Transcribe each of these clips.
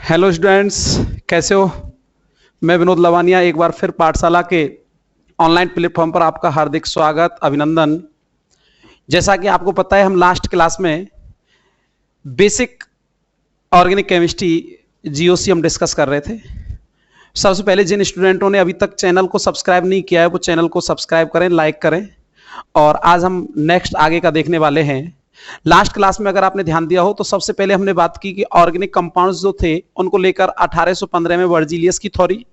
Hello students, कैसे हो। मैं विनोद लवानिया एक बार फिर पाठशाला के ऑनलाइन प्लेटफॉर्म पर आपका हार्दिक स्वागत अभिनंदन। जैसा कि आपको पता है, हम लास्ट क्लास में बेसिक ऑर्गेनिक केमिस्ट्री जीओसी हम डिस्कस कर रहे थे। सबसे पहले जिन स्टूडेंटों ने अभी तक चैनल को सब्सक्राइब नहीं किया है वो चैनल को सब्सक्राइब करें, लाइक करें। और आज हम नेक्स्ट आगे का देखने वाले हैं। लास्ट क्लास में अगर आपने ध्यान दिया हो तो सबसे पहले हमने बात की कि ऑर्गेनिक कंपाउंड्स जो थे उनको लेकर 1815 में वर्जिलियस की थ्योरी,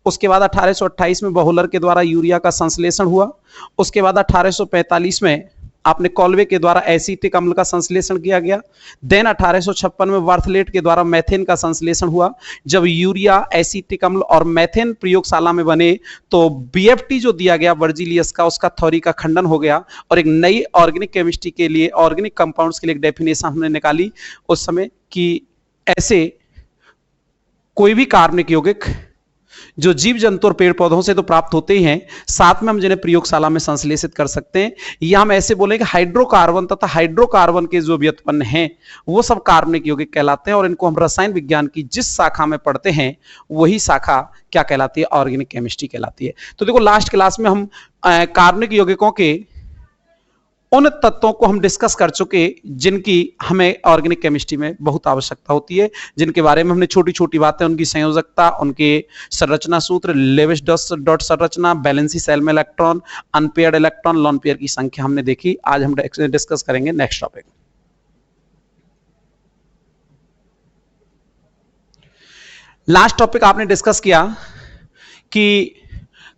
उसके बाद 1828 में बहुलर के द्वारा यूरिया का संश्लेषण हुआ, उसके बाद 1845 में आपने कॉल्वे के द्वारा एसीटिक अम्ल का संश्लेषण किया गया। देन 1856 में वर्थलेट के द्वारा मेथेन का संश्लेषण हुआ। जब यूरिया, एसीटिक अम्ल और मेथेन प्रयोगशाला में बने तो बीएफटी जो दिया गया वर्जिलियस का, उसका थ्योरी का खंडन हो गया और एक नई ऑर्गेनिक केमिस्ट्री के लिए, ऑर्गेनिक कंपाउंड्स के लिए एक डेफिनेशन हमने निकाली उस समय कि ऐसे कोई भी कार्बनिक यौगिक जो जीव जंतु और पेड़ पौधों से तो प्राप्त होते ही हैं, साथ में हम जिन्हें प्रयोगशाला में संश्लेषित कर सकते हैं, या हम ऐसे बोले कि हाइड्रोकार्बन तथा हाइड्रोकार्बन के जो व्युत्पन्न हैं वो सब कार्बनिक यौगिक कहलाते हैं। और इनको हम रसायन विज्ञान की जिस शाखा में पढ़ते हैं वही शाखा क्या कहलाती है? ऑर्गेनिक केमिस्ट्री कहलाती है। तो देखो, लास्ट क्लास में हम कार्बनिक यौगिकों के उन तत्वों को हम डिस्कस कर चुके जिनकी हमें ऑर्गेनिक केमिस्ट्री में बहुत आवश्यकता होती है, जिनके बारे में हमने छोटी छोटी बातें, उनकी संयोजकता, उनके संरचना सूत्र, लेविस डॉट संरचना, बैलेंसी सेल में electron, unpaired electron, lone pair की संख्या हमने देखी। आज हम डिस्कस करेंगे नेक्स्ट टॉपिक। लास्ट टॉपिक आपने डिस्कस किया कि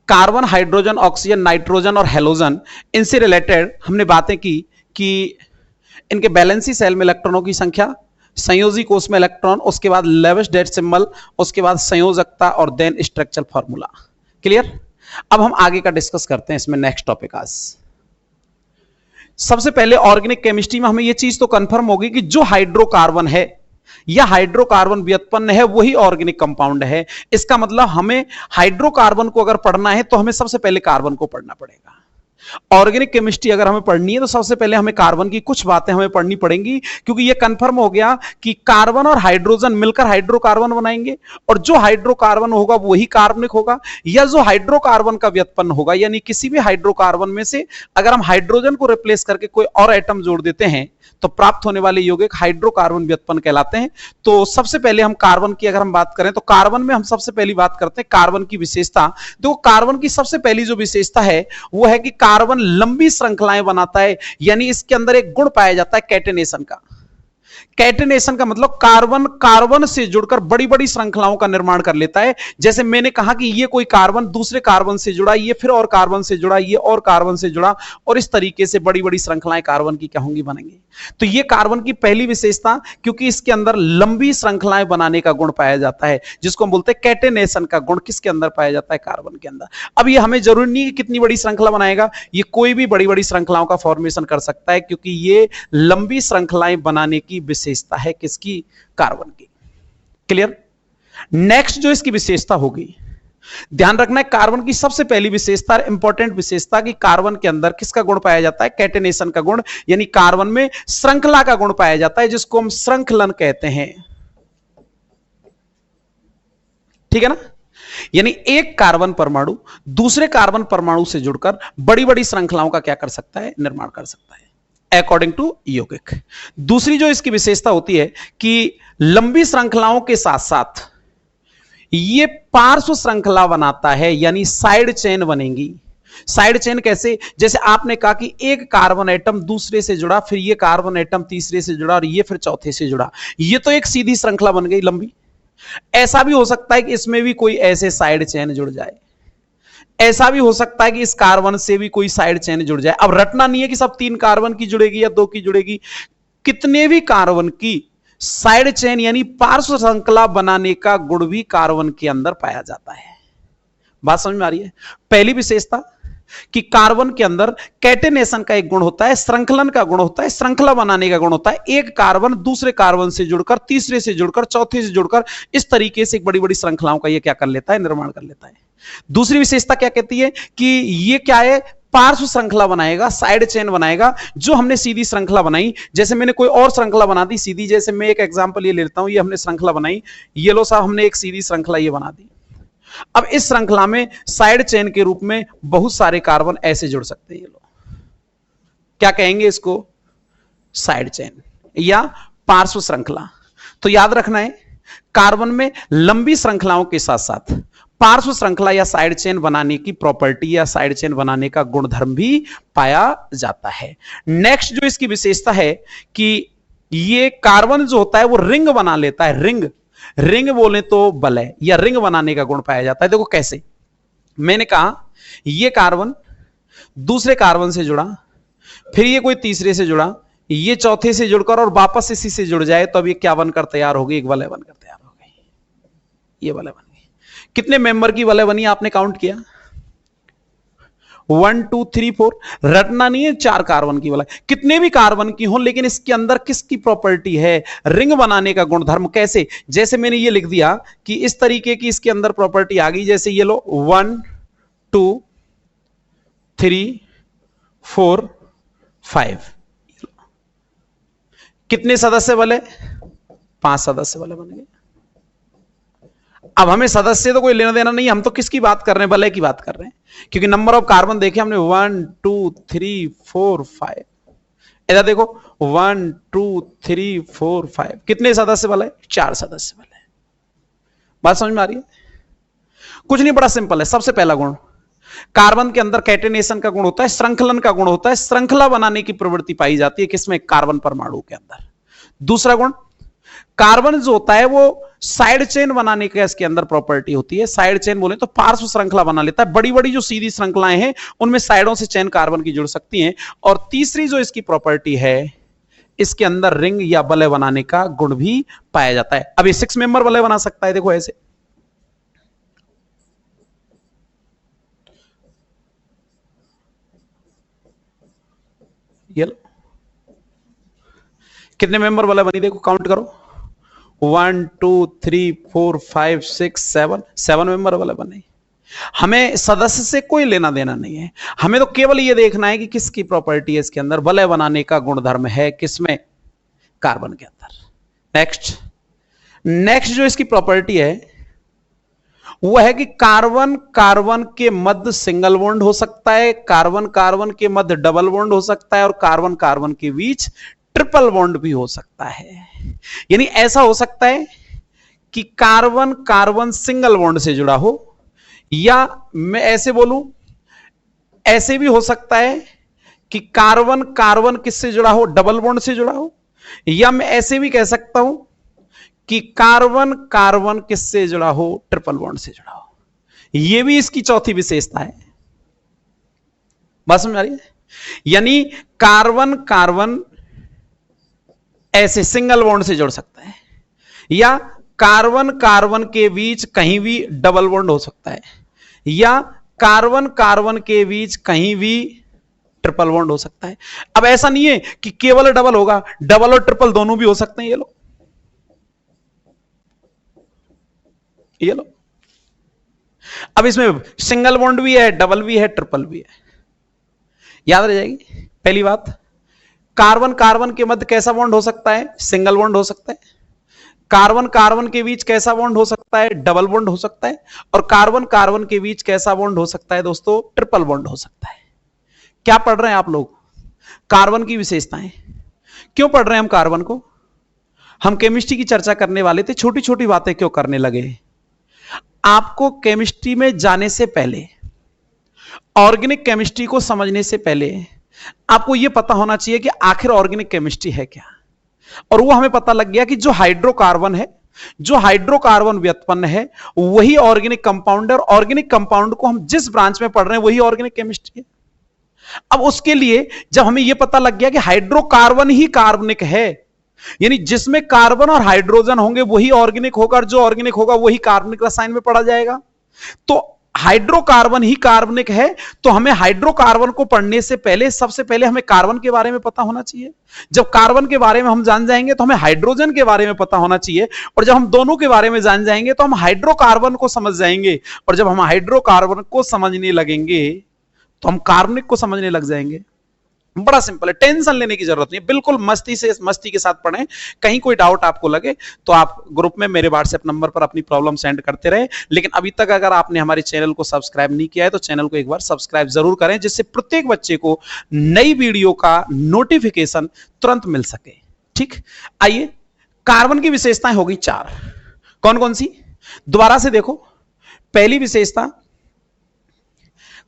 कार्बन, हाइड्रोजन, ऑक्सीजन, नाइट्रोजन और हेलोजन, इनसे रिलेटेड हमने बातें की कि इनके बैलेंसी सेल में इलेक्ट्रॉनों की संख्या, संयोजी कोष में इलेक्ट्रॉन, उसके बाद लेविस डॉट सिंबल, उसके बाद संयोजकता और देन स्ट्रक्चरल फार्मूला। क्लियर? अब हम आगे का डिस्कस करते हैं इसमें नेक्स्ट टॉपिक। आज सबसे पहले ऑर्गेनिक केमिस्ट्री में हमें यह चीज तो कंफर्म होगी कि जो हाइड्रोकार्बन है या हाइड्रोकार्बन व्युत्पन्न है वही ऑर्गेनिक कंपाउंड है। इसका मतलब हमें हाइड्रोकार्बन को अगर पढ़ना है तो हमें सबसे पहले कार्बन को पढ़ना पड़ेगा। ऑर्गेनिक केमिस्ट्री अगर हमें पढ़नी है तो सबसे पहले हमें कार्बन की कुछ बातें हमें पढ़नी पड़ेंगी, क्योंकि यह कंफर्म हो गया कि कार्बन और हाइड्रोजन मिलकर हाइड्रोकार्बन बनाएंगे और जो हाइड्रोकार्बन होगा वही कार्बनिक होगा, या जो हाइड्रोकार्बन का व्युत्पन्न होगा, यानी किसी भी हाइड्रोकार्बन में से अगर हम हाइड्रोजन को रिप्लेस करके कोई और एटम जोड़ देते हैं तो प्राप्त होने वाले यौगिक हाइड्रोकार्बन व्युत्पन्न कहलाते हैं। तो सबसे पहले हम कार्बन की अगर हम बात करें तो कार्बन में हम सबसे पहली बात करते हैं कार्बन की विशेषता। तो कार्बन की सबसे पहली जो विशेषता है वो है कि कार्बन लंबी श्रृंखलाएं बनाता है, यानी इसके अंदर एक गुण पाया जाता है कैटेनेशन का। कैटेनेशन का मतलब कार्बन कार्बन से जुड़कर बड़ी बड़ी श्रृंखलाओं का निर्माण कर लेता है। जैसे मैंने कहा कि ये कोई कार्बन दूसरे कार्बन से जुड़ा, ये फिर और कार्बन से जुड़ा, ये और कार्बन से जुड़ा, और इस तरीके से बड़ी बड़ी श्रृंखलाएं कार्बन की क्या होंगी? बनेंगी। तो ये कार्बन की पहली विशेषता, क्योंकि इसके अंदर लंबी श्रृंखलाएं बनाने का गुण पाया जाता है, जिसको हम बोलते हैं कैटेनेशन का गुण किसके अंदर पाया जाता है? कार्बन के अंदर। अब ये हमें जरूरी नहीं कि कितनी बड़ी श्रृंखला बनाएगा, ये कोई भी बड़ी बड़ी श्रृंखलाओं का फॉर्मेशन कर सकता है, क्योंकि ये लंबी श्रृंखलाएं बनाने की विशेषता है किसकी? कार्बन की। क्लियर? नेक्स्ट जो इसकी विशेषता होगी, ध्यान रखना है, कार्बन की सबसे पहली विशेषता, इंपॉर्टेंट विशेषता, कि कार्बन के अंदर किसका गुण पाया जाता है? कैटेनेशन का गुण, यानी कार्बन में श्रृंखला का गुण पाया जाता है, जिसको हम श्रृंखलन कहते हैं। ठीक है ना? यानी एक कार्बन परमाणु दूसरे कार्बन परमाणु से जुड़कर बड़ी बड़ी श्रृंखलाओं का क्या कर सकता है? निर्माण कर सकता है अकॉर्डिंग टू यौगिक। दूसरी जो इसकी विशेषता होती है कि लंबी श्रृंखलाओं के साथ साथ ये पार्श्व श्रृंखला बनाता है, यानी साइड चेन बनेंगी। साइड चेन कैसे? जैसे आपने कहा कि एक कार्बन एटम दूसरे से जुड़ा, फिर ये कार्बन एटम तीसरे से जुड़ा और ये फिर चौथे से जुड़ा, ये तो एक सीधी श्रृंखला बन गई लंबी। ऐसा भी हो सकता है कि इसमें भी कोई ऐसे साइड चेन जुड़ जाए, ऐसा भी हो सकता है कि इस कार्बन से भी कोई साइड चेन जुड़ जाए। अब रटना नहीं है कि सब 3 कार्बन की जुड़ेगी या 2 की जुड़ेगी, कितने भी कार्बन की साइड चेन यानी पार्श्व श्रृंखला बनाने का गुण भी कार्बन के अंदर पाया जाता है। बात समझ में आ रही है? पहली विशेषता कि कार्बन के अंदर कैटेनेशन का एक गुण होता है, श्रृंखलन का गुण होता है, श्रृंखला बनाने का गुण होता है। एक कार्बन दूसरे कार्बन से जुड़कर, तीसरे से जुड़कर, चौथे से जुड़कर, इस तरीके से एक बड़ी बड़ी श्रृंखलाओं का ये क्या कर लेता है, निर्माण कर लेता है। दूसरी विशेषता क्या कहती है कि ये क्या है, पार्श्व श्रृंखला बनाएगा, साइड चेन बनाएगा। जो हमने सीधी श्रृंखला बनाई, जैसे मैंने कोई और श्रृंखला बना दी सीधी, जैसे मैं एक एग्जांपल ये लेता हूं, ये हमने श्रृंखला बनाई, ये लो साहब हमने एक सीधी श्रृंखला ये बना दी। अब इस श्रृंखला में साइड चेन के रूप में बहुत सारे कार्बन ऐसे जुड़ सकते हैं, ये लोग क्या कहेंगे इसको, साइड चेन या पार्श्व श्रृंखला। तो याद रखना है, कार्बन में लंबी श्रृंखलाओं के साथ साथ पार्श्व श्रृंखला या साइड चेन बनाने की प्रॉपर्टी या साइड चेन बनाने का गुणधर्म भी पाया जाता है। नेक्स्ट जो इसकी विशेषता है कि ये कार्बन जो होता है वो रिंग बना लेता है, रिंग बोले तो वलय या रिंग बनाने का गुण पाया जाता है। देखो कैसे, मैंने कहा ये कार्बन दूसरे कार्बन से जुड़ा, फिर ये कोई तीसरे से जुड़ा, ये चौथे से जुड़कर और वापस इसी से जुड़ जाए, तो अब ये क्या बनकर तैयार होगी, एक वलय बनकर तैयार हो गई, ये वलय बन गई। कितने मेंबर की वलय बनी आपने काउंट किया, 1 2 3 4, रटना नहीं है, 4 कार्बन की वलय, कितने भी कार्बन की हो, लेकिन इसके अंदर किसकी प्रॉपर्टी है, रिंग बनाने का गुणधर्म। कैसे, जैसे मैंने ये लिख दिया कि इस तरीके की इसके अंदर प्रॉपर्टी आ गई, जैसे ये लो 1 2 3 4 5, कितने सदस्य वलय, 5 सदस्य वलय बन गए। अब हमें सदस्य तो कोई लेना देना नहीं, हम तो किसकी बात कर रहे हैं, वलय की बात कर रहे हैं, क्योंकि नंबर ऑफ कार्बन देखे हमने 1 2 3 4 5, इधर देखो 1 2 3 4 5, कितने सदस्य वलय, 4 सदस्य वलय। बात समझ में आ रही है, कुछ नहीं, बड़ा सिंपल है। सबसे पहला गुण, कार्बन के अंदर कैटेनेशन का गुण होता है, श्रृंखलन का गुण होता है, श्रृंखला बनाने की प्रवृत्ति पाई जाती है किसमें, कार्बन परमाणु के अंदर। दूसरा गुण, कार्बन जो होता है वो साइड चेन बनाने का इसके अंदर प्रॉपर्टी होती है। साइड चेन बोले तो पार्श्व श्रृंखला बना लेता है, बड़ी बड़ी जो सीधी श्रृंखलाएं हैं उनमें साइडों से चेन कार्बन की जुड़ सकती हैं। और तीसरी जो इसकी प्रॉपर्टी है, इसके अंदर रिंग या वलय बनाने का गुण भी पाया जाता है। अब ये 6 मेंबर वलय बना सकता है, देखो ऐसे, ये लो कितने मेंबर वलय बनी, देखो काउंट करो, 1 2 3 4 5 6 7 मेंबर वलय बने। हमें सदस्य से कोई लेना देना नहीं है, हमें तो केवल यह देखना है कि किसकी प्रॉपर्टी है इसके अंदर, वलय बनाने का गुणधर्म है किसमें, कार्बन के अंदर। नेक्स्ट जो इसकी प्रॉपर्टी है वो है कि कार्बन कार्बन के मध्य सिंगल बॉन्ड हो सकता है, कार्बन कार्बन के मध्य डबल बॉन्ड हो सकता है, और कार्बन कार्बन के बीच ट्रिपल बॉन्ड भी हो सकता है। यानी ऐसा हो सकता है कि कार्बन कार्बन सिंगल बॉन्ड से जुड़ा हो, या मैं ऐसे बोलूं, ऐसे भी हो सकता है कि कार्बन कार्बन किससे जुड़ा हो, डबल बॉन्ड से जुड़ा हो, या मैं ऐसे भी कह सकता हूं कि कार्बन कार्बन किससे जुड़ा हो, ट्रिपल बॉन्ड से जुड़ा हो। यह भी इसकी चौथी विशेषता है। बात समझ आ रही है, यानी कार्बन कार्बन ऐसे सिंगल बॉन्ड से जुड़ सकता है, या कार्बन कार्बन के बीच कहीं भी डबल बॉन्ड हो सकता है, या कार्बन कार्बन के बीच कहीं भी ट्रिपल बॉन्ड हो सकता है। अब ऐसा नहीं है कि केवल डबल होगा, डबल और ट्रिपल दोनों भी हो सकते हैं। ये लो अब इसमें सिंगल बॉन्ड भी है, डबल भी है, ट्रिपल भी है, याद रह जाएगी। पहली बात, कार्बन कार्बन के मध्य कैसा बॉन्ड हो सकता है, सिंगल बॉन्ड हो सकता है। कार्बन कार्बन के बीच कैसा बॉन्ड हो सकता है, डबल बॉन्ड हो सकता है। और कार्बन कार्बन के बीच कैसा बॉन्ड हो सकता है दोस्तों, ट्रिपल बॉन्ड हो सकता है। क्या पढ़ रहे हैं आप लोग, कार्बन की विशेषताएं। क्यों पढ़ रहे हैं हम कार्बन को, हम केमिस्ट्री की चर्चा करने वाले थे, छोटी छोटी बातें क्यों करने लगे। आपको केमिस्ट्री में जाने से पहले, ऑर्गेनिक केमिस्ट्री को समझने से पहले आपको यह पता होना चाहिए कि आखिर ऑर्गेनिक केमिस्ट्री है क्या। और वो हमें पता लग गया कि जो हाइड्रोकार्बन है, जो हाइड्रोकार्बन व्युत्पन्न है, वही ऑर्गेनिक कंपाउंड है। और ऑर्गेनिक कंपाउंड को हम जिस ब्रांच में पढ़ रहे हैं वही ऑर्गेनिक केमिस्ट्री है। अब उसके लिए जब हमें यह पता लग गया कि हाइड्रोकार्बन ही कार्बनिक है, यानी जिसमें कार्बन और हाइड्रोजन होंगे वही ऑर्गेनिक होगा, और जो ऑर्गेनिक होगा वही कार्बनिक रसायन में पढ़ा जाएगा। तो हाइड्रोकार्बन ही कार्बनिक है, तो हमें हाइड्रोकार्बन को पढ़ने से पहले सबसे पहले हमें कार्बन के बारे में पता होना चाहिए। जब कार्बन के बारे में हम जान जाएंगे तो हमें हाइड्रोजन के बारे में पता होना चाहिए, और जब हम दोनों के बारे में जान जाएंगे तो हम हाइड्रोकार्बन को समझ जाएंगे, और जब हम हाइड्रोकार्बन को समझने लगेंगे तो हम कार्बनिक को समझने लग जाएंगे। बड़ा सिंपल है, टेंशन लेने की जरूरत नहीं है, बिल्कुल मस्ती के साथ पढ़ें। कहीं कोई डाउट आपको लगे तो आप ग्रुप में मेरे व्हाट्सएप नंबर पर अपनी प्रॉब्लम सेंड करते रहे। लेकिन अभी तक अगर आपने हमारे चैनल को सब्सक्राइब नहीं किया है तो चैनल को एक बार सब्सक्राइब जरूर करें, जिससे प्रत्येक बच्चे को नई वीडियो का नोटिफिकेशन तुरंत मिल सके। ठीक, आइए, कार्बन की विशेषताएं होगी 4। कौन कौन सी, दोबारा से देखो। पहली विशेषता,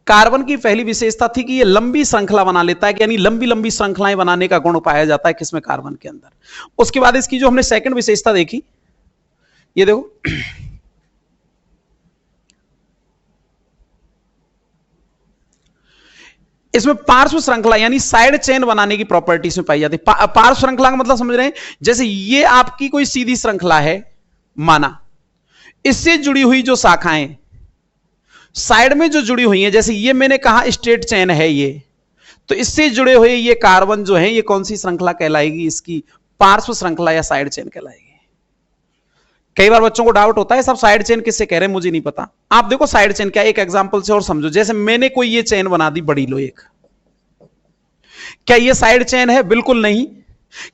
कार्बन की पहली विशेषता थी कि ये लंबी श्रृंखला बना लेता है, यानी लंबी लंबी श्रृंखलाएं बनाने का गुण पाया जाता है किसमें, कार्बन के अंदर। उसके बाद इसकी जो हमने सेकंड विशेषता देखी, ये देखो, इसमें पार्श्व श्रृंखला यानी साइड चेन बनाने की प्रॉपर्टी इसमें पाई जाती है। पार्श्व श्रृंखला का मतलब समझ रहे हैं, जैसे ये आपकी कोई सीधी श्रृंखला है माना, इससे जुड़ी हुई जो शाखाएं साइड में जो जुड़ी हुई हैं, जैसे ये मैंने कहा स्ट्रेट चेन है ये, तो इससे जुड़े हुए ये कार्बन जो है, ये कौन सी श्रृंखला कहलाएगी, इसकी पार्श्व श्रृंखला या साइड चेन कहलाएगी। कई बार बच्चों को डाउट होता है सब साइड चेन किससे कह रहे हैं, मुझे नहीं पता। आप देखो साइड चेन क्या, एक एग्जांपल से और समझो। जैसे मैंने कोई ये चेन बना दी बड़ी लो एक, क्या ये साइड चेन है? बिल्कुल नहीं,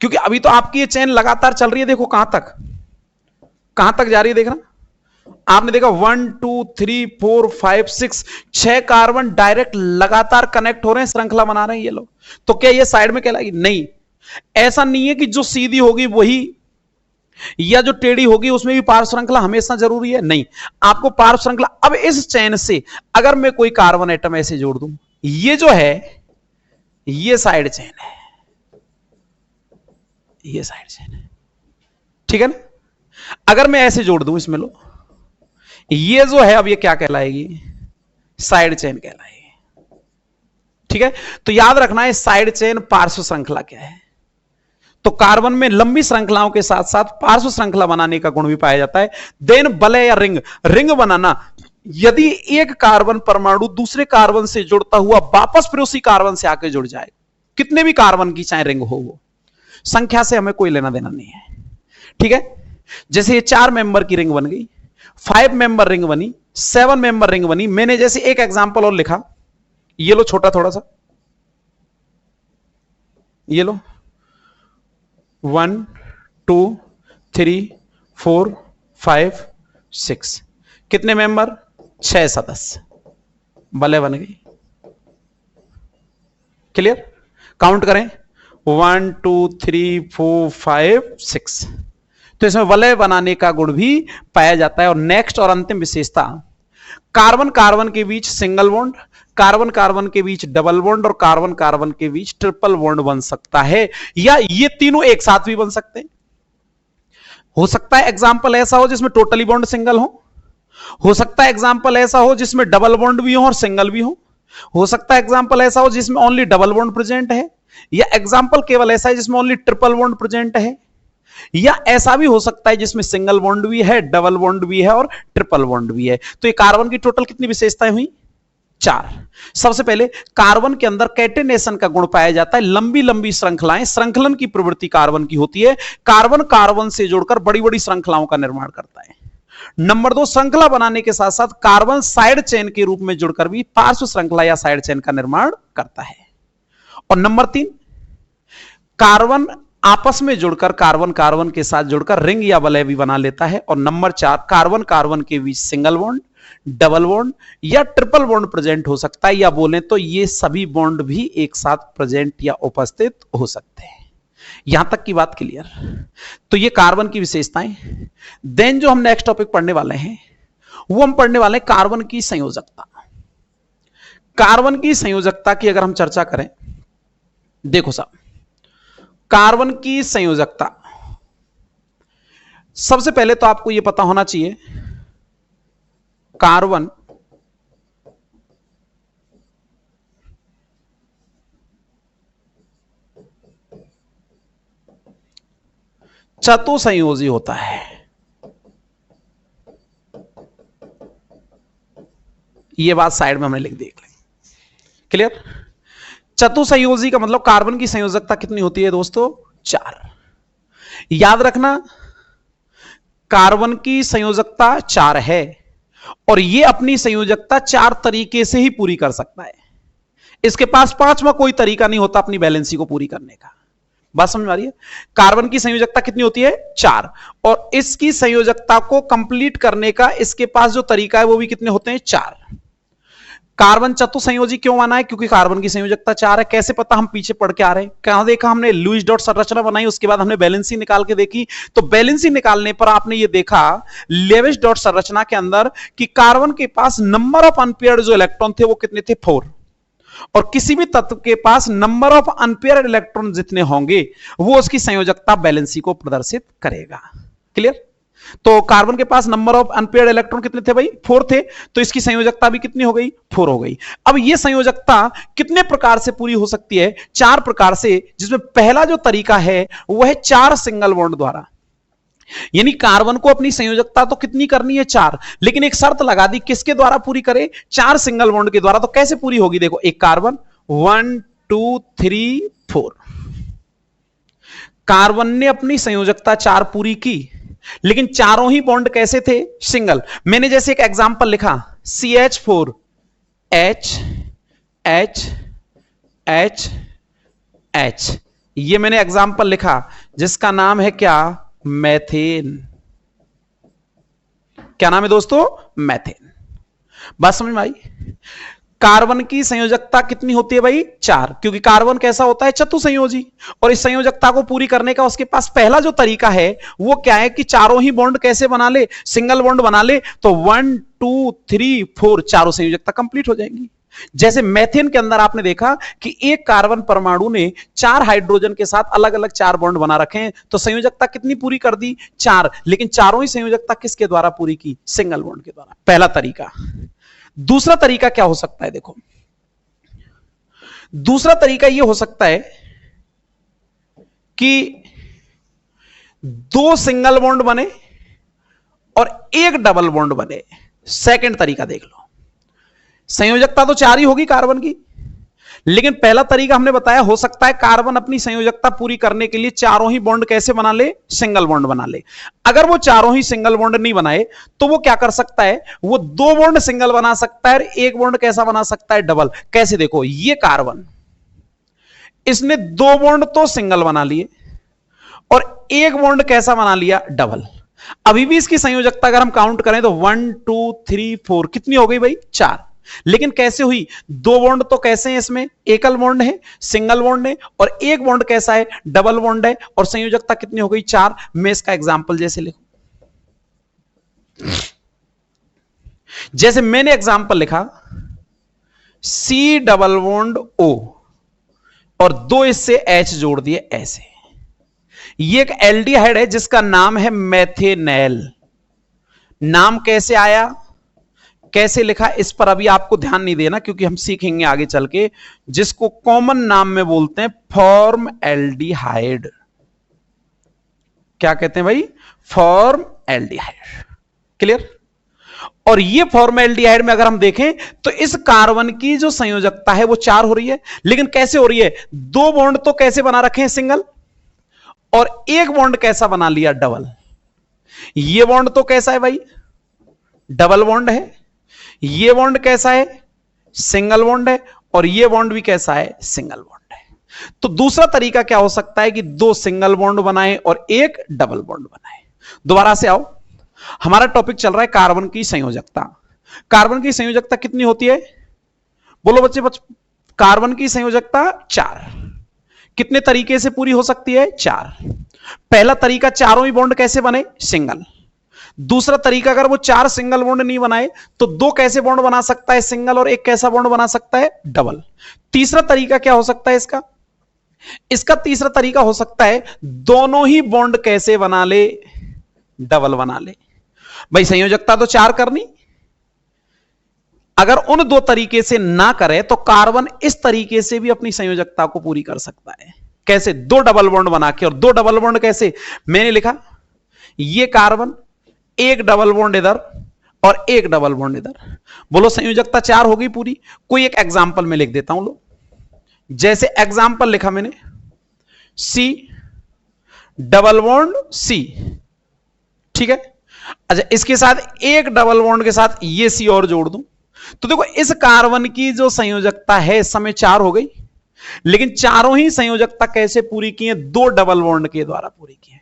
क्योंकि अभी तो आपकी ये चेन लगातार चल रही है। देखो कहां तक जा रही है, देखना आपने देखा 1 2 3 4 5 6 6 कार्बन डायरेक्ट लगातार कनेक्ट हो रहे हैं, श्रृंखला बना रहे हैं ये लोग। तो क्या ये साइड में कहलाएगी? नहीं, ऐसा नहीं है कि जो सीधी होगी वही या जो टेढ़ी होगी उसमें भी पार्श्व श्रृंखला हमेशा जरूरी है, नहीं। आपको पार्श्व श्रृंखला, अब इस चेन से अगर मैं कोई कार्बन एटम ऐसे जोड़ दूं, ये जो है ये साइड चेन है, ये साइड चेन है, ठीक है ना। अगर मैं ऐसे जोड़ दूं, इसमें लो, ये जो है अब ये क्या कहलाएगी, साइड चेन कहलाएगी, ठीक है। तो याद रखना है साइड चेन पार्श्व श्रृंखला क्या है। तो कार्बन में लंबी श्रृंखलाओं के साथ साथ पार्श्व श्रृंखला बनाने का गुण भी पाया जाता है। देन वलय या रिंग बनाना, यदि एक कार्बन परमाणु दूसरे कार्बन से जुड़ता हुआ वापस फिर उसी कार्बन से आके जुड़ जाए, कितने भी कार्बन की चाहे रिंग हो, वो संख्या से हमें कोई लेना देना नहीं है, ठीक है। जैसे ये 4 मेंबर की रिंग बन गई, 5 मेंबर रिंग बनी, 7 मेंबर रिंग बनी। मैंने जैसे एक एग्जांपल और लिखा, ये लो छोटा थोड़ा सा, ये लो 1 2 3 4 5 6, कितने मेंबर, 6 सदस्य, वलय बन गई। क्लियर, काउंट करें 1 2 3 4 5 6। तो इसमें वलय बनाने का गुण भी पाया जाता है। और नेक्स्ट और अंतिम विशेषता, कार्बन कार्बन के बीच सिंगल बॉन्ड, कार्बन कार्बन के बीच डबल बॉन्ड और कार्बन कार्बन के बीच ट्रिपल बॉन्ड बन सकता है, या ये तीनों एक साथ भी बन सकते हैं। हो सकता है एग्जाम्पल ऐसा हो जिसमें टोटली बॉन्ड सिंगल हो सकता है एग्जाम्पल ऐसा हो जिसमें डबल बॉन्ड भी हो और सिंगल भी हो सकता है एग्जाम्पल ऐसा हो जिसमें ओनली डबल बॉन्ड प्रेजेंट है, या एग्जाम्पल केवल ऐसा है जिसमें ओनली ट्रिपल बॉन्ड प्रेजेंट है, या ऐसा भी हो सकता है जिसमें सिंगल बॉन्ड भी है, डबल बॉन्ड भी है और ट्रिपल बॉन्ड भी है। तो ये कार्बन की टोटल कितनी विशेषताएं हुई, 4। सबसे पहले कार्बन के अंदर कैटेनेशन का गुण पाया जाता है, लंबी लंबी श्रृंखलाएं, श्रृंखलन की प्रवृत्ति कार्बन की होती है। कार्बन कार्बन से जुड़कर बड़ी बड़ी श्रृंखलाओं का निर्माण करता है। नंबर 2, श्रृंखला बनाने के साथ साथ कार्बन साइड चेन के रूप में जुड़कर भी पार्श्व श्रृंखला या साइड चेन का निर्माण करता है। और नंबर 3, कार्बन आपस में जुड़कर कार्बन कार्बन के साथ जुड़कर रिंग या वलय भी बना लेता है। और नंबर 4, कार्बन कार्बन के बीच सिंगल बॉन्ड, डबल बॉन्ड या ट्रिपल बॉन्ड प्रेजेंट हो सकता है, या बोले तो ये सभी बॉन्ड भी एक साथ प्रेजेंट या उपस्थित हो सकते हैं। यहां तक की बात क्लियर। तो ये कार्बन की विशेषताएं। देन जो हम नेक्स्ट टॉपिक पढ़ने वाले हैं वो हम पढ़ने वाले हैं कार्बन की संयोजकता। कार्बन की संयोजकता की अगर हम चर्चा करें, देखो साहब, कार्बन की संयोजकता, सबसे पहले तो आपको यह पता होना चाहिए कार्बन चतुसंयोजी होता है। ये बात साइड में हमने लिख दी। क्लियर? चतुसंयोजी का मतलब कार्बन की संयोजकता कितनी होती है दोस्तों? 4। याद रखना, कार्बन की संयोजकता 4 है और यह अपनी संयोजकता 4 तरीके से ही पूरी कर सकता है। इसके पास 5वां कोई तरीका नहीं होता अपनी बैलेंसी को पूरी करने का। बात समझ में आ रही है? कार्बन की संयोजकता कितनी होती है? 4, और इसकी संयोजकता को कंप्लीट करने का इसके पास जो तरीका है वो भी कितने होते हैं? 4। कार्बन चतुसंयोजी क्यों माना है? क्योंकि कार्बन की संयोजकता 4 है। कैसे पता? हम पीछे पढ़ के आ रहे हैं। कहां देखा हमने? लुईस डॉट संरचना बनाई, उसके बाद हमने बैलेंसी निकाल के देखी। तो बैलेंसी निकालने पर आपने ये देखा लेविस डॉट संरचना के अंदर कि कार्बन के पास नंबर ऑफ अनपेयर्ड जो इलेक्ट्रॉन थे वो कितने थे? 4। और किसी भी तत्व के पास नंबर ऑफ अनपेयर्ड इलेक्ट्रॉन जितने होंगे वो उसकी संयोजकता बैलेंसी को प्रदर्शित करेगा। क्लियर? तो कार्बन के पास नंबर ऑफ अनपेयर्ड इलेक्ट्रॉन कितने थे भाई? 4 थे। तो इसकी संयोजकता भी कितनी हो गई? 4 हो गई। अब यह संयोजकता कितने प्रकार से पूरी हो सकती है? 4 प्रकार से, जिसमें पहला जो तरीका है वह है 4 सिंगल बॉन्ड द्वारा। यानी कार्बन को अपनी संयोजकता तो कितनी करनी है? 4, लेकिन एक शर्त लगा दी, किसके द्वारा पूरी करे? 4 सिंगल बॉन्ड के द्वारा। तो कैसे पूरी होगी? देखो, एक कार्बन 1 2 3 4, कार्बन ने अपनी संयोजकता 4 पूरी की, लेकिन चारों ही बॉन्ड कैसे थे? सिंगल। मैंने जैसे एक एग्जांपल लिखा CH4 H H H H, ये मैंने एग्जांपल लिखा जिसका नाम है क्या? मैथेन। क्या नाम है दोस्तों? मैथेन। बात समझ में आई? कार्बन की संयोजकता कितनी होती है भाई? 4, क्योंकि कार्बन कैसा होता है? चतुसंयोजी। और इस संयोजकता को पूरी करने का उसके पास पहला जो तरीका है वो क्या है कि चारों ही बॉन्ड कैसे बना ले? सिंगल बॉन्ड बना ले। तो 1 2 3 4 चारों संयोजकता कंप्लीट हो जाएंगी। जैसे मेथेन के अंदर आपने देखा कि एक कार्बन परमाणु ने 4 हाइड्रोजन के साथ अलग अलग 4 बॉन्ड बना रखे हैं, तो संयोजकता कितनी पूरी कर दी? 4, लेकिन चारों ही संयोजकता किसके द्वारा पूरी की? सिंगल बॉन्ड के द्वारा। पहला तरीका। दूसरा तरीका क्या हो सकता है? देखो, दूसरा तरीका यह हो सकता है कि 2 सिंगल बॉन्ड बने और 1 डबल बॉन्ड बने। सेकंड तरीका देख लो। संयोजकता तो 4 ही होगी कार्बन की, लेकिन पहला तरीका हमने बताया हो सकता है कार्बन अपनी संयोजकता पूरी करने के लिए चारों ही बॉन्ड कैसे बना ले? सिंगल बॉन्ड बना ले। अगर वो चारों ही सिंगल बॉन्ड नहीं बनाए तो वो क्या कर सकता है? वो 2 बॉन्ड सिंगल बना सकता है, 1 बॉन्ड कैसा बना सकता है? डबल। कैसे? देखो, ये कार्बन, इसने 2 बॉन्ड तो सिंगल बना लिए और 1 बॉन्ड कैसा बना लिया? डबल। अभी भी इसकी संयोजकता अगर हम काउंट करें तो 1 2 3 4 कितनी हो गई भाई? 4। लेकिन कैसे हुई? 2 बॉन्ड तो कैसे हैं इसमें? एकल बॉन्ड है, सिंगल बॉन्ड है, और 1 बॉन्ड कैसा है? डबल बॉन्ड है, और संयोजकता कितनी हो गई? 4। मैं इसका एग्जांपल जैसे लिखूं, जैसे मैंने एग्जांपल लिखा C डबल बॉन्ड O और 2 इससे H जोड़ दिए ऐसे। ये एक एल्डिहाइड है जिसका नाम है मेथेनेल। नाम कैसे आया, कैसे लिखा, इस पर अभी आपको ध्यान नहीं देना, क्योंकि हम सीखेंगे आगे चल के, जिसको कॉमन नाम में बोलते हैं फॉर्म एल्डिहाइड। क्या कहते हैं भाई? Form aldehyde. क्लियर? और ये फॉर्म एल्डिहाइड में अगर हम देखें तो इस कार्बन की जो संयोजकता है वो 4 हो रही है, लेकिन कैसे हो रही है? 2 बॉन्ड तो कैसे बना रखे हैं? सिंगल, और 1 बॉन्ड कैसा बना लिया? डबल। ये बॉन्ड तो कैसा है भाई? डबल बॉन्ड है। ये बॉन्ड कैसा है? सिंगल बॉन्ड है। और ये बॉन्ड भी कैसा है? सिंगल बॉन्ड है। तो दूसरा तरीका क्या हो सकता है कि 2 सिंगल बॉन्ड बनाए और 1 डबल बॉन्ड बनाए। दोबारा से आओ, हमारा टॉपिक चल रहा है कार्बन की संयोजकता। कार्बन की संयोजकता कितनी होती है? बोलो बच्चे, कार्बन की संयोजकता 4। कितने तरीके से पूरी हो सकती है? 4। पहला तरीका, चारों ही बॉन्ड कैसे बने? सिंगल। दूसरा तरीका, अगर वो 4 सिंगल बॉन्ड नहीं बनाए तो 2 कैसे बॉन्ड बना सकता है? सिंगल, और 1 कैसा बॉन्ड बना सकता है? डबल। तीसरा तरीका क्या हो सकता है इसका? इसका तीसरा तरीका हो सकता है दोनों ही बॉन्ड कैसे बना ले? डबल बना ले। भाई संयोजकता तो 4 करनी, अगर उन 2 तरीके से ना करे तो कार्बन इस तरीके से भी अपनी संयोजकता को पूरी कर सकता है। कैसे? 2 डबल बॉन्ड बना के। और 2 डबल बॉन्ड कैसे? मैंने लिखा ये कार्बन, 1 डबल बॉन्ड इधर और एक डबल बॉन्ड इधर। बोलो संयोजकता 4 हो गई पूरी। कोई एक एग्जांपल में लिख देता हूं लो, जैसे एग्जांपल लिखा मैंने सी डबल बॉन्ड सी, ठीक है। अच्छा, इसके साथ एक डबल बॉन्ड के साथ ये सी और जोड़ दूं तो देखो इस कार्बन की जो संयोजकता है इस समय 4 हो गई, लेकिन चारों ही संयोजकता कैसे पूरी की है? 2 डबल बॉन्ड के द्वारा पूरी की है।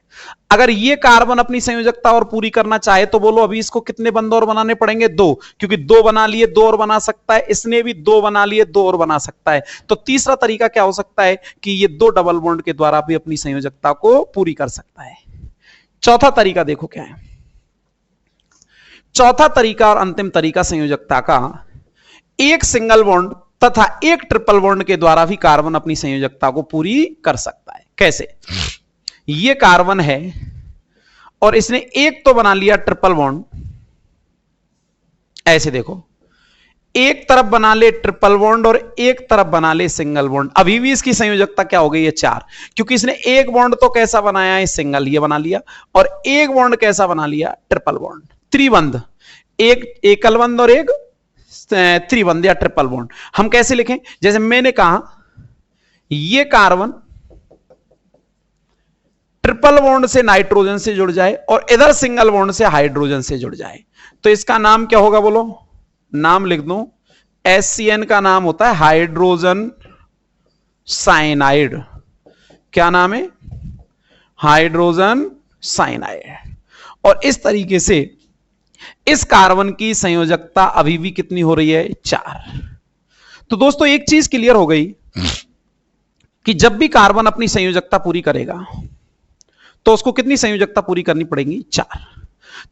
अगर ये कार्बन अपनी संयोजकता और पूरी करना चाहे तो बोलो अभी इसको कितने बंद और बनाने पड़ेंगे? 2, क्योंकि 2 बना लिए 2 और बना सकता है, इसने भी 2 बना लिए 2 और बना सकता है। तो तीसरा तरीका क्या हो सकता है कि ये 2 डबल बॉन्ड के द्वारा भी अपनी संयोजकता को पूरी कर सकता है। चौथा तरीका देखो क्या है। चौथा तरीका और अंतिम तरीका संयोजकता का, एक सिंगल बॉन्ड तथा एक ट्रिपल बॉन्ड के द्वारा भी कार्बन अपनी संयोजकता को पूरी कर सकता है। कैसे? ये कार्बन है और इसने एक तो बना लिया ट्रिपल बॉन्ड, ऐसे देखो, एक तरफ बना ले ट्रिपल बॉन्ड और एक तरफ बना ले सिंगल बॉन्ड। अभी भी इसकी संयोजकता क्या हो गई है? 4, क्योंकि इसने एक बॉन्ड तो कैसा बनाया है? सिंगल, ये बना लिया, और एक बॉन्ड कैसा बना लिया? ट्रिपल बॉन्ड, त्रिबंध, एक एकल बंध और एक त्रिबंध या ट्रिपल बॉन्ड। हम कैसे लिखें? जैसे मैंने कहा ये कार्बन ट्रिपल बॉन्ड से नाइट्रोजन से जुड़ जाए और इधर सिंगल बॉन्ड से हाइड्रोजन से जुड़ जाए तो इसका नाम क्या होगा? बोलो, नाम लिख दूं, HCN का नाम होता है हाइड्रोजन साइनाइड। क्या नाम है? Hydrogen cyanide. और इस तरीके से इस कार्बन की संयोजकता अभी भी कितनी हो रही है? 4। तो दोस्तों एक चीज क्लियर हो गई कि जब भी कार्बन अपनी संयोजकता पूरी करेगा तो उसको कितनी संयोजकता पूरी करनी पड़ेगी? 4।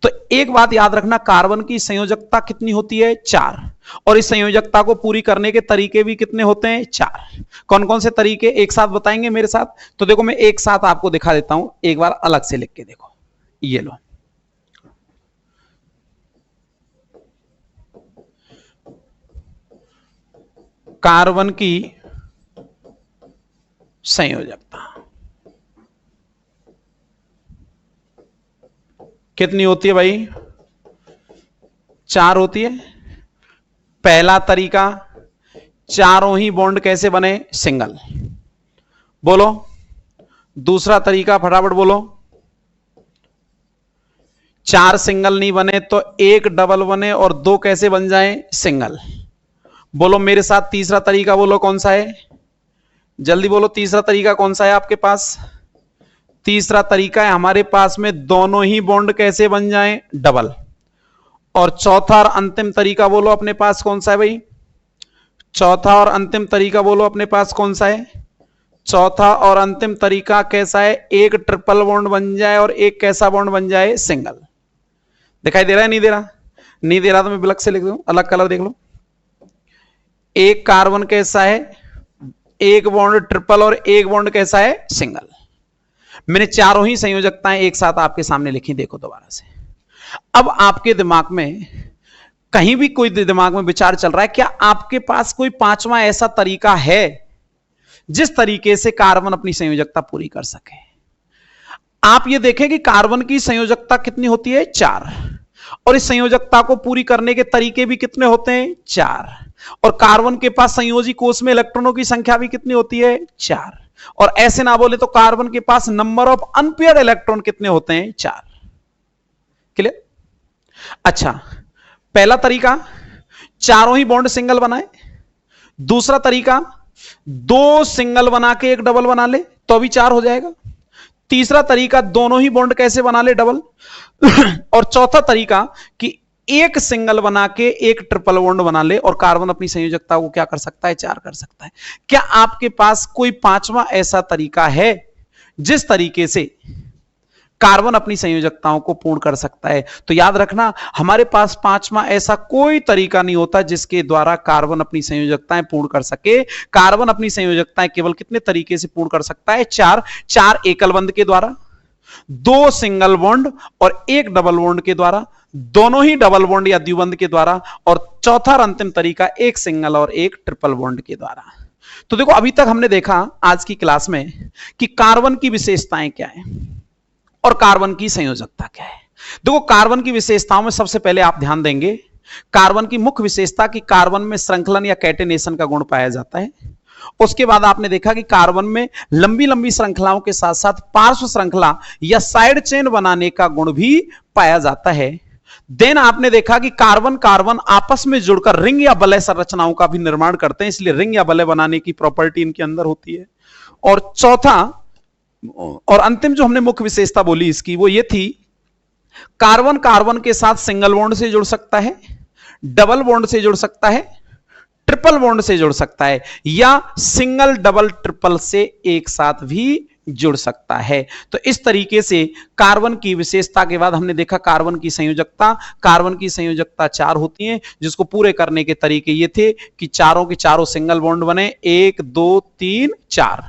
तो एक बात याद रखना, कार्बन की संयोजकता कितनी होती है? 4। और इस संयोजकता को पूरी करने के तरीके भी कितने होते हैं? 4। कौन कौन से तरीके एक साथ बताएंगे मेरे साथ? तो देखो मैं एक साथ आपको दिखा देता हूं, एक बार अलग से लिख के देखो। ये लो, कार्बन की संयोजकता कितनी होती है भाई? 4 होती है। पहला तरीका, चारों ही बॉन्ड कैसे बने? सिंगल। बोलो दूसरा तरीका, फटाफट बोलो। 4 सिंगल नहीं बने तो एक डबल बने और 2 कैसे बन जाए? सिंगल। बोलो मेरे साथ तीसरा तरीका, बोलो कौन सा है? जल्दी बोलो, तीसरा तरीका कौन सा है आपके पास? तीसरा तरीका है हमारे पास में दोनों ही बॉन्ड कैसे बन जाएं? डबल। और चौथा और अंतिम तरीका बोलो अपने पास कौन सा है भाई? चौथा और अंतिम तरीका बोलो अपने पास कौन सा है? चौथा और अंतिम तरीका कैसा है? एक ट्रिपल बॉन्ड बन जाए और एक कैसा बॉन्ड बन जाए? सिंगल। दिखाई दे रहा है? नहीं दे रहा? नहीं दे रहा तो मैं ब्लैक से लिख दूं, अलग कलर देख लो। एक कार्बन कैसा है? एक बॉन्ड ट्रिपल और एक बॉन्ड कैसा है? सिंगल। मैंने चारों ही संयोजकताएं एक साथ आपके सामने लिखी, देखो दोबारा से। अब आपके दिमाग में कहीं भी कोई दिमाग में विचार चल रहा है, क्या आपके पास कोई पांचवा ऐसा तरीका है जिस तरीके से कार्बन अपनी संयोजकता पूरी कर सके? आप ये देखें कि कार्बन की संयोजकता कितनी होती है? 4। और इस संयोजकता को पूरी करने के तरीके भी कितने होते हैं? 4। और कार्बन के पास संयोजी कोष में इलेक्ट्रॉनों की संख्या भी कितनी होती है? 4। और ऐसे ना बोले तो कार्बन के पास नंबर ऑफ अनपेयर्ड इलेक्ट्रॉन कितने होते हैं? 4। क्लियर? अच्छा, पहला तरीका चारों ही बॉन्ड सिंगल बनाए। दूसरा तरीका 2 सिंगल बना के एक डबल बना ले तो भी 4 हो जाएगा। तीसरा तरीका दोनों ही बॉन्ड कैसे बना ले? डबल। और चौथा तरीका कि एक सिंगल बना के एक ट्रिपल बॉन्ड बना ले और कार्बन अपनी संयोजकता को क्या कर सकता है? 4 कर सकता है। क्या आपके पास कोई पांचवा ऐसा तरीका है जिस तरीके से कार्बन अपनी संयोजकताओं को पूर्ण कर सकता है? तो याद रखना, हमारे पास पांचवा ऐसा कोई तरीका नहीं होता जिसके द्वारा कार्बन अपनी संयोजकताएं पूर्ण कर सके। कार्बन अपनी संयोजकताएं केवल कितने तरीके से पूर्ण कर सकता है? 4। 4 एकल बंध के द्वारा, 2 सिंगल बॉन्ड और एक डबल बॉन्ड के द्वारा, दोनों ही डबल बॉन्ड या द्विबंध के द्वारा, और चौथा और अंतिम तरीका एक सिंगल और एक ट्रिपल बॉन्ड के द्वारा। तो देखो अभी तक हमने देखा आज की क्लास में कि कार्बन की विशेषताएं क्या है और कार्बन की संयोजकता क्या है। देखो कार्बन की विशेषताओं में सबसे पहले आप ध्यान देंगे, कार्बन की मुख्य विशेषता कि कार्बन में श्रृंखलन या कैटेनेशन का गुण पाया जाता है। उसके बाद आपने देखा कि कार्बन में लंबी लंबी श्रृंखलाओं के साथ साथ पार्श्व श्रृंखला या साइड चेन बनाने का गुण भी पाया जाता है। देन आपने देखा कि कार्बन कार्बन आपस में जुड़कर रिंग या वलय संरचनाओं का भी निर्माण करते हैं, इसलिए रिंग या वलय बनाने की प्रॉपर्टी इनके अंदर होती है। और चौथा और अंतिम जो हमने मुख्य विशेषता बोली इसकी, वो ये थी, कार्बन कार्बन के साथ सिंगल बॉन्ड से जुड़ सकता है, डबल बॉन्ड से जुड़ सकता है, ट्रिपल बॉन्ड से जुड़ सकता है, या सिंगल डबल ट्रिपल से एक साथ भी जुड़ सकता है। तो इस तरीके से कार्बन की विशेषता के बाद हमने देखा कार्बन की संयोजकता। कार्बन की संयोजकता 4 होती है, जिसको पूरे करने के तरीके ये थे कि चारों के चारों सिंगल बॉन्ड बने, 1 2 3 4।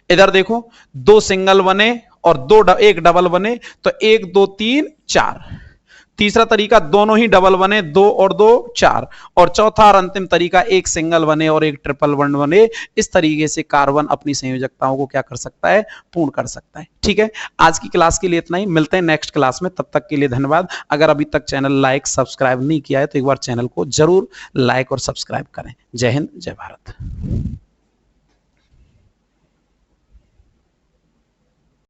इधर देखो 2 सिंगल बने और 1 डबल बने, तो 1 2 3 4। तीसरा तरीका दोनों ही डबल बने, 2 और 2 4। और चौथा और अंतिम तरीका 1 सिंगल बने और 1 ट्रिपल बॉन्ड बने। इस तरीके से कार्बन अपनी संयोजकताओं को क्या कर सकता है, पूर्ण कर सकता है। ठीक है, आज की क्लास के लिए इतना ही, मिलते हैं नेक्स्ट क्लास में, तब तक के लिए धन्यवाद। अगर अभी तक चैनल लाइक सब्सक्राइब नहीं किया है तो एक बार चैनल को जरूर लाइक और सब्सक्राइब करें। जय हिंद, जय भारत।